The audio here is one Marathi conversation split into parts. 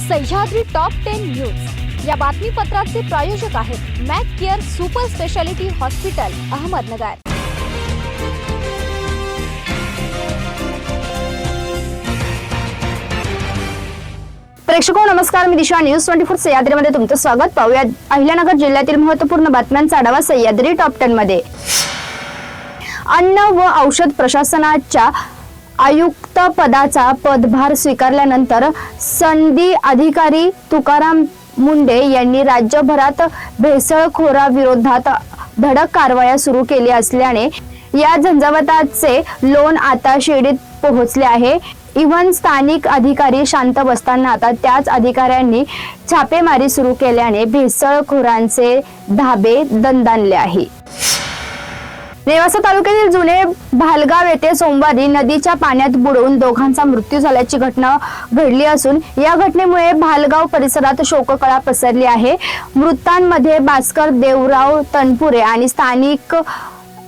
सह्याद्री टॉप 10 न्यूज या बातमीपत्राचे प्रायोजक आहेत Mac care super speciality hospital Ahmednagar. प्रेक्षको नमस्कार, मी दिशा न्यूज 24 सह्याद्रीमध्ये तुमचं स्वागत। पाहूया अहिल्यानगर जिल्ह्यातील महत्त्वपूर्ण बातम्यांचा आढावा सह्याद्री टॉप 10 मध्ये। अन्न व औषध प्रशासनाच्या आयुक्त पदाचा पदभार स्वीकारल्यानंतर सनदी अधिकारी तुकाराम मुंडे यांनी राज्यभरात भेसळखोराविरोधात धडक कारवाया सुरू केली असल्याने या झंझावाताचे लोण आता शिडीत पोहोचले आहे। इव्हन स्थानिक अधिकारी शांत बसताना आता त्याच अधिकाऱ्यांनी छापेमारी सुरू केल्याने भेसळखोरांचे धाबे दणदणले आहे। नेवासा तालुक्यातील जुने भालगाव येथे सोमवारी नदीच्या पाण्यात बुडून दोघांचा मृत्यू झाल्याची घटना घडली असून या घटनेमुळे भालगाव परिसरात शोककळा पसरली आहे। मृतांमध्ये भास्कर देवराव तनपुरे आणि स्थानिक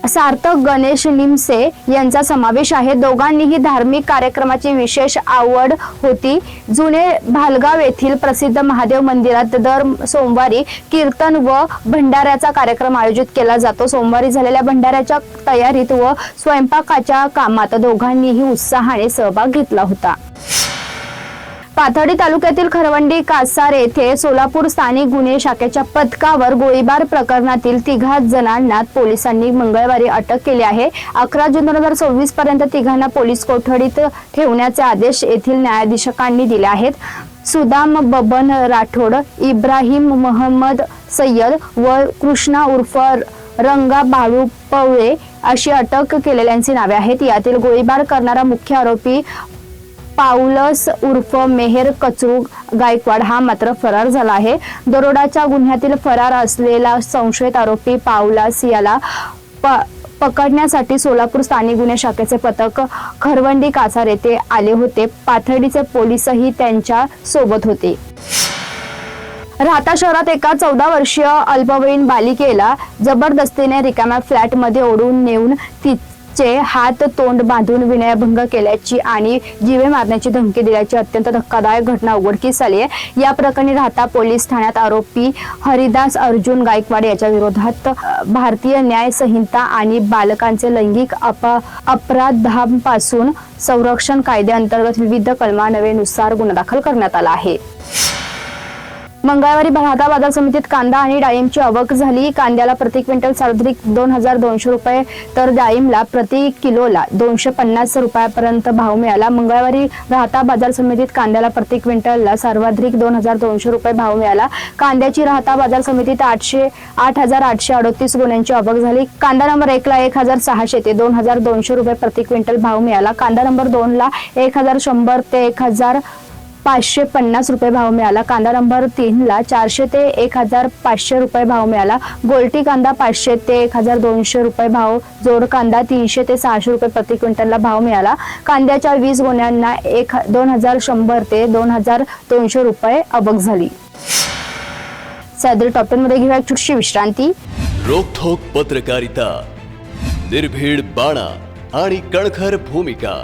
सार्थक गणेश निमसे यांचा समावेश आहे। दोघांनीही धार्मिक कार्यक्रमाची विशेष आवड होती। जुने भालगाव येथील प्रसिद्ध महादेव मंदिरात दर सोमवारी कीर्तन व भंडाऱ्याचा कार्यक्रम आयोजित केला जातो। सोमवारी झालेल्या भंडाऱ्याच्या तयारीत व स्वयंपाकाच्या कामात दोघांनीही उत्साहाने सहभाग घेतला होता। पाथर्डी तालुक्यातील खरवंडी कासार येथे सोलापूर स्थानिक गुन्हे शाखेच्या पथकावर गोळीबार प्रकरणातील 3 जणांना पोलिसांनी मंगळवारी अटक केली आहे। 11 जून 2024 पर्यंत तिघांना पोलीस कोठडीत ठेवण्याचे आदेश येथील न्यायाधीशांनी दिले आहेत। सुदाम बबन राठोड, इब्राहिम मोहम्मद सय्यद व कृष्णा उर्फ रंगा बाळू पवळे अशी अटक केलेल्यांची नावे आहेत। यातील गोळीबार करणारा मुख्य आरोपी पाऊलस उर्फ मेहर कचरू गायकवाड हा मात्र फरार झाला आहे। दरोडाच्या गुन्ह्यातील फरार असलेला संशयित आरोपी पाऊलस याला पकडण्यासाठी सोलापूर स्थानिक गुन्हे शाखेचे पथक खरवंडी कासार येथे आले होते। पाथर्डीचे पोलीसही त्यांच्या सोबत होते। राहता शहरात एका 14 वर्षीय अल्पवयीन बालिकेला जबरदस्तीने रिकाम्या फ्लॅटमध्ये ओढून नेऊन हात तोंड बांधून विनयभंग केल्याची आणि जीवे मारण्याची धमकी दिल्याची अत्यंत धक्कादायक घटना उघडकीस आली आहे। या प्रकरणी राहता पोलीस ठाण्यात आरोपी हरिदास अर्जुन गायकवाड याच्या विरोधात भारतीय न्याय संहिता आणि बालकांचे लैंगिक अपराधांपासून संरक्षण कायद्याअंतर्गत विविध कलमान्वयानुसार गुन्हा दाखल करण्यात आला आहे। मंगळवारी राहता बाजार समितीत कांदा आणि डाळिंबची आवक झाली। कांद्याला प्रति क्विंटल सर्वाधिक 2200 रुपये तर डाळिंबला प्रति किलोला 250 रुपयापर्यंत भाव मिळाला। मंगळवारी राहता बाजार समितीत कांद्याला प्रति क्विंटलला सर्वाधिक 2200 रुपये भाव मिळाला। कांद्याची राहता बाजार समितीत 8,838 गोण्यांची आवक झाली। कांदा नंबर 1 ला 1,600 ते 2,200 रुपये प्रति क्विंटल भाव मिळाला। कांदा नंबर 2 ला 1,100 ते 1,550 रुपये भाव मिळाला। कांदा नंबर 3 ला 400 ते 1,500 रुपये भाव मिळाला। गोल्टी कांदा 500 ते 1,200 रुपये भाव, जोड कांदा 300 ते 600 रुपये प्रति क्विंटलला भाव मिळाला। कांद्याच्या 20 गोण्यांना 2,100 ते 2,200 रुपये आवक झाली। सह्याद्री टॉप 10 मध्ये घेऊया एक छोटीशी विश्रांती। रोखोक पत्रकारिता, निर्भीड बाणा आणि कणखर भूमिका,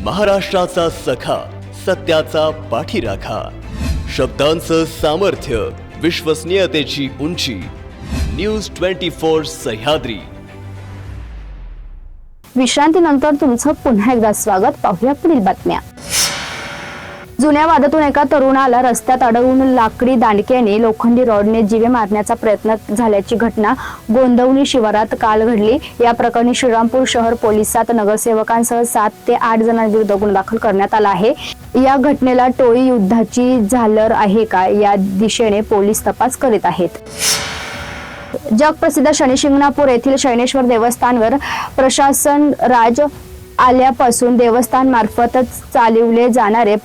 महाराष्ट्राचा सखा, सत्याचा पाठीराखा, शब्दांचं सामर्थ्य, विश्वसनीयतेची उंची, न्यूज 24 सह्याद्री। विश्रांतीनंतर तुमचं पुन्हा एकदा स्वागत। पाहूया पुढील बातम्या। जुन्या वादातून एका तरुणाला रस्त्यात अडवून लाकडी दांडक्याने लोखंडी रॉडने जीवे मारण्याचा प्रयत्न झाल्याची घटना गोंदवणी शिवारात काल घडली। या प्रकरणी श्रीरामपूर शहर पोलिसात नगरसेवकांसह 7 ते 8 जणांविरुद्ध गुन्हा दाखल करण्यात आला आहे। या घटनेला टोळी युद्धाची झालर आहे का या दिशेने पोलीस तपास करीत आहेत। जगप्रसिद्ध शनिशिंगणापूर येथील शैनेश्वर देवस्थानवर प्रशासन राज आल्यापासून देवस्थान मार्फत चालवले जाणारे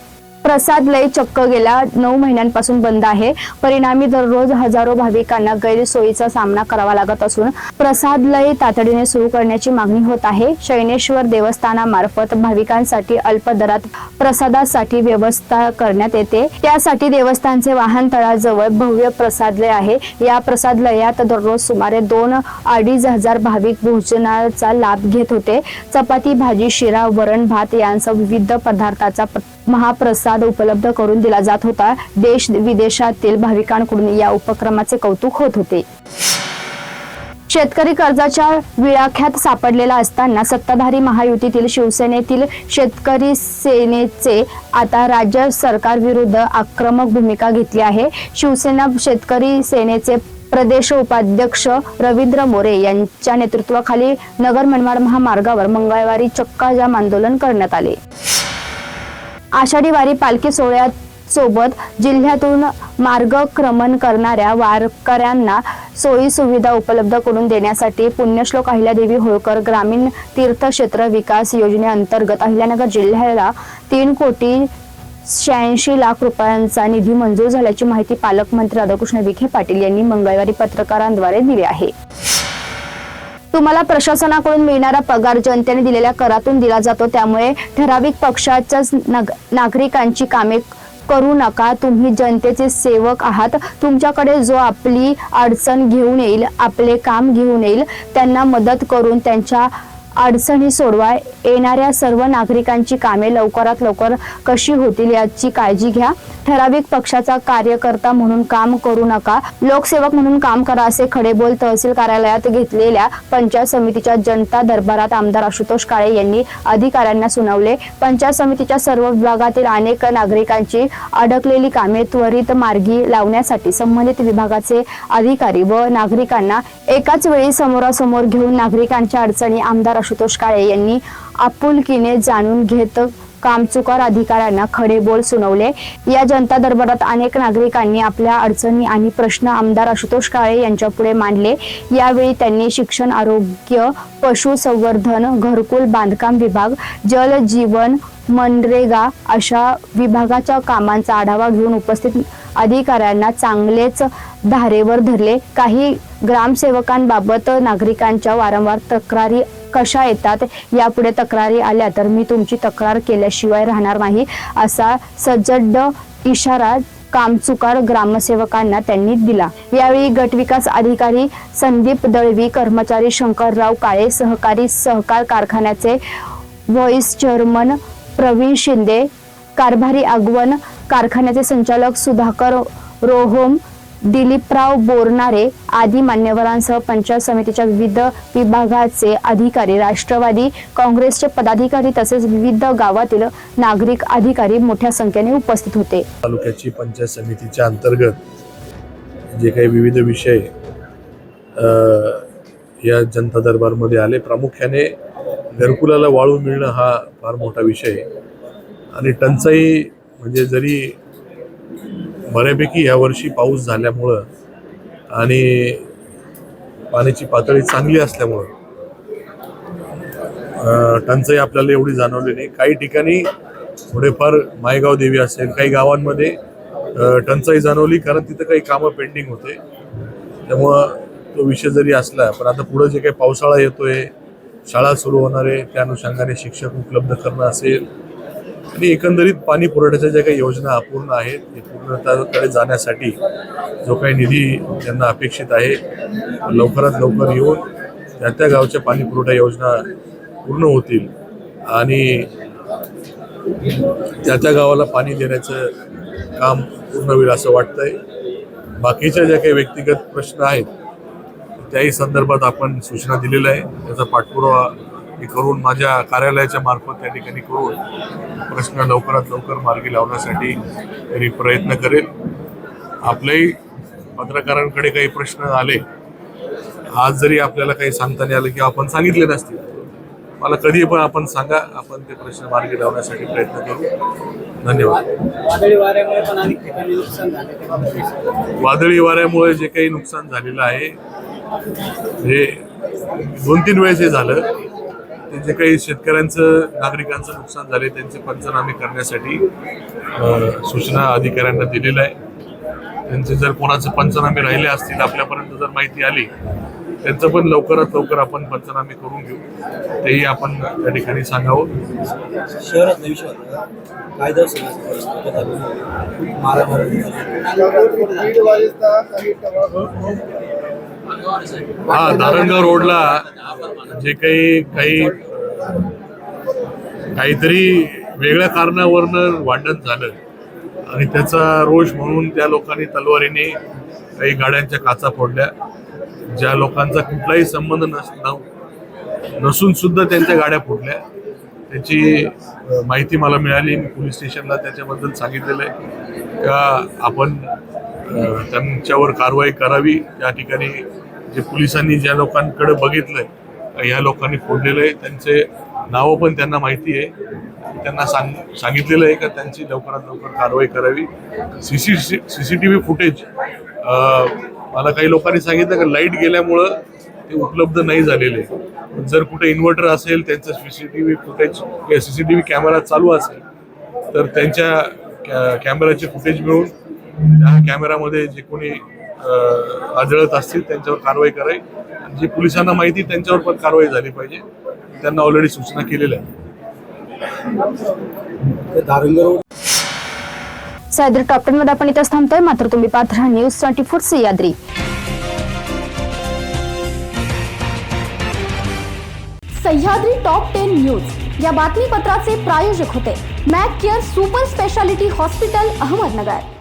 प्रसादलय चक्क गेल्या 9 महिन्यांपासून बंद आहे। परिणामी दररोज हजारो भाविकांना गैरसोयीचा सामना करावा लागत असून प्रसादलय तातडीने सुरू करण्याची मागणी होत आहे। शैनेश्वर देवस्थानामार्फत भाविकांसाठी अल्प दरात प्रसादासाठी व्यवस्था करण्यात येते। त्यासाठी देवस्थानचे वाहनतळाजवळ भव्य प्रसादलय आहे। या प्रसादलयात दररोज सुमारे 2-2.5 हजार भाविक भोजनाचा लाभ घेत होते। चपाती, भाजी, शिरा, वरण, भात यांसह विविध पदार्थाचा महाप्रसाद उपलब्ध करून दिला जात होता। देश विदेशातील भाविकांकडून या उपक्रमाचे कौतुक होत होते। शेतकरी कर्जाच्या विळख्यात सापडलेला असताना सत्ताधारी महायुतीतील शिवसेनेतील शेतकरी सेनेचे आता राज्य सरकारविरुद्ध आक्रमक भूमिका घेतली आहे। शिवसेना शेतकरी सेनेचे प्रदेश उपाध्यक्ष रवींद्र मोरे यांच्या नेतृत्वाखाली नगर मनमाड महामार्गावर मंगळवारी चक्का जाम आंदोलन करण्यात आले। आषाढी वारी पालखी सोहळ्यासोबत जिल्ह्यातून मार्गक्रमण करणाऱ्या वारकऱ्यांना सोयी सुविधा उपलब्ध करून देण्यासाठी पुण्यश्लोक अहिल्यादेवी होळकर ग्रामीण तीर्थक्षेत्र विकास योजनेअंतर्गत अहिल्यानगर जिल्ह्याला 3,86,00,000 रुपयांचा निधी मंजूर झाल्याची माहिती पालकमंत्री राधाकृष्ण विखे पाटील यांनी मंगळवारी पत्रकारांद्वारे दिली आहे। तुम्हाला प्रशासनाकडून मिळणारा पगार जनतेने दिलेल्या करातून दिला जातो, त्यामुळे ठराविक पक्षाच्या नागरिकांची कामे करू नका। तुम्ही जनतेचे सेवक आहात। तुमच्याकडे जो आपली अडचण घेऊन येईल, आपले काम घेऊन येईल, त्यांना मदत करून त्यांच्या अडचणी सोडवा। येणाऱ्या सर्व नागरिकांची कामे लवकरात लवकर कशी होतील याची काळजी घ्या। ठराविक पक्षाचा कार्यकर्ता म्हणून काम करू नका, लोकसेवक म्हणून काम करा, असे खडेबोल तहसील कार्यालयात घेतलेल्या पंचायत समितीच्या जनता दरबारात आमदार आशुतोष काळे यांनी अधिकाऱ्यांना सुनावले। पंचायत समितीच्या सर्व विभागातील अनेक नागरिकांची अडकलेली कामे त्वरित मार्गी लावण्यासाठी संबंधित विभागाचे अधिकारी व नागरिकांना एकाच वेळी समोरासमोर घेऊन नागरिकांच्या अडचणी आमदार आशुतोष काळे यांनी आपुलकीने जाणून घेत कामचुकार अधिकाऱ्यांना खडेबोल सुनावले। या जनता दरबारात अनेक नागरिकांनी आपल्या अडचणी आणि प्रश्न आमदार आशुतोष काळे यांच्यापुढे मांडले। यावेळी त्यांनी शिक्षण, आरोग्य, पशुसंवर्धन, घरकुल बांधकाम विभाग, जल जीवन, मनरेगा अशा विभागाच्या कामांचा आढावा घेऊन उपस्थित अधिकाऱ्यांना चांगलेच धारेवर धरले। काही ग्रामसेवकांबाबत नागरिकांच्या वारंवार तक्रारी कशा येतात, यापुढे तक्रारी आल्या तर मी तुमची तक्रार केल्याशिवाय राहणार नाही, असा सज्जड इशारा कामचुकार ग्रामसेवकांना त्यांनी दिला। यावेळी गटविकास अधिकारी संदीप दळवी, कर्मचारी शंकरराव काळे, सहकारी सहकार कारखान्याचे व्हाईस चेअरमन प्रवीण शिंदे, कारभारी आगवण कारखान्याचे संचालक सुधाकर रोहोम, दिलीपराव बोरनारे आदी मान्यवरांसह पंचायत समितीच्या विविध विभागाचे अधिकारी, राष्ट्रवादी काँग्रेसचे पदाधिकारी तसेच विविध गावातील नागरिक अधिकारी मोठ्या संख्येने उपस्थित होते। तालुक्याची पंचायत समितीच्या अंतर्गत जे काही विविध विषय या जनता दरबारमध्ये आले, प्रामुख्याने घरकुलाला वाळू मिळणं हा फार मोठा विषय आणि टंचाई म्हणजे जरी बऱ्यापैकी यावर्षी पाऊस झाल्यामुळं आणि पाण्याची पातळी चांगली असल्यामुळं टंचाई आपल्याला एवढी जाणवली नाही। काही ठिकाणी थोडेफार मायगाव देवी असेल, काही गावांमध्ये टंचाई जाणवली कारण तिथं काही कामं पेंडिंग होते, त्यामुळं तो विषय जरी असला पण आता पुढं जे काही पावसाळा येतोय, शाळा सुरू होणार आहे, त्या अनुषंगाने शिक्षक उपलब्ध करणं असेल आणि एकंदरीत पाणी पुरवठ्याच्या ज्या काही योजना अपूर्ण आहेत ते पूर्णतेकडे जाण्यासाठी जो काही निधी त्यांना अपेक्षित आहे लवकरात लवकर येऊन त्या गावच्या पाणी पुरवठा योजना पूर्ण होतील आणि त्या गावाला पाणी देण्याचं काम पूर्ण होईल असं वाटतंय। बाकीच्या ज्या काही व्यक्तिगत प्रश्न आहेत त्याही संदर्भात आपण सूचना दिलेल्या आहे, त्याचा पाठपुरावा करून माझ्या कार्यालयाच्या मार्फत त्या ठिकाणी करून प्रश्न लवकरात लवकर मार्गी लावण्यासाठी तरी प्रयत्न करेल। आपल्याही पत्रकारांकडे काही प्रश्न आले, आज जरी आपल्याला काही सांगता नाही आलं किंवा आपण सांगितले नसतील, मला कधी पण आपण सांगा, आपण ते प्रश्न मार्गी लावण्यासाठी प्रयत्न करू। धन्यवाद। वादळी वाऱ्यामुळे जे काही नुकसान झालेलं आहे हे 2-3 वेळेस हे झालं, ते जे काही शेतकऱ्यांचं नागरिकांचं नुकसान झाले त्यांचे पंचनामे करण्यासाठी सूचना अधिकाऱ्यांना दिलेल्या आहे। त्यांचे जर कोणाचे पंचनामे राहिले असतील, आपल्यापर्यंत जर माहिती आली, त्यांचं पण लवकरात लवकर आपण पंचनामे करून घेऊ, तेही आपण त्या ठिकाणी सांगावं। हा, धारणगाव रोडला जे काहीतरी वेगळ्या कारणावरनं भांडण झालं आणि त्याचा रोष म्हणून त्या लोकांनी तलवारीने काही गाड्यांच्या काचा फोडल्या. ज्या लोकांचा कुठलाही संबंध नसून सुद्धा त्यांच्या गाड्या फोडल्या. त्याची माहिती मला मिळाली. मी पोलीस स्टेशनला त्याच्याबद्दल सांगितलेलं आहे का आपण त्यांच्यावर कारवाई करावी. त्या ठिकाणी जे पोलिसांनी ज्या लोकांकडे बघितलंय, ह्या लोकांनी फोडलेलं आहे, त्यांचे नावं पण त्यांना माहिती आहे. त्यांना सांगितलेलं आहे का त्यांची लवकरात लवकर कारवाई करावी. CCTV फुटेज मला काही लोकांनी सांगितलं की लाईट गेल्यामुळं ते उपलब्ध नाही झालेले. जर कुठे इन्व्हर्टर असेल, त्यांचं CCTV फुटेज किंवा CCTV कॅमेरा चालू असेल तर त्यांच्या कॅमेराचे फुटेज मिळून त्या कॅमेरामध्ये जे कोणी आढळत असतील त्यांच्यावर कारवाई करावी. आणि जे पोलिसांना माहिती त्यांच्यावर पण कारवाई झाली पाहिजे. त्यांना ऑलरेडी सूचना केलेल्या आहेत. सह्याद्री टॉप 10 मध्ये आपण इथंच थांबतोय. मात्र तुम्ही पाहत राहा news 24 Sahyadri. Sahyadri top 10 news या बातमीपत्राचे प्रायोजक होते Mac care super speciality hospital, Ahmednagar.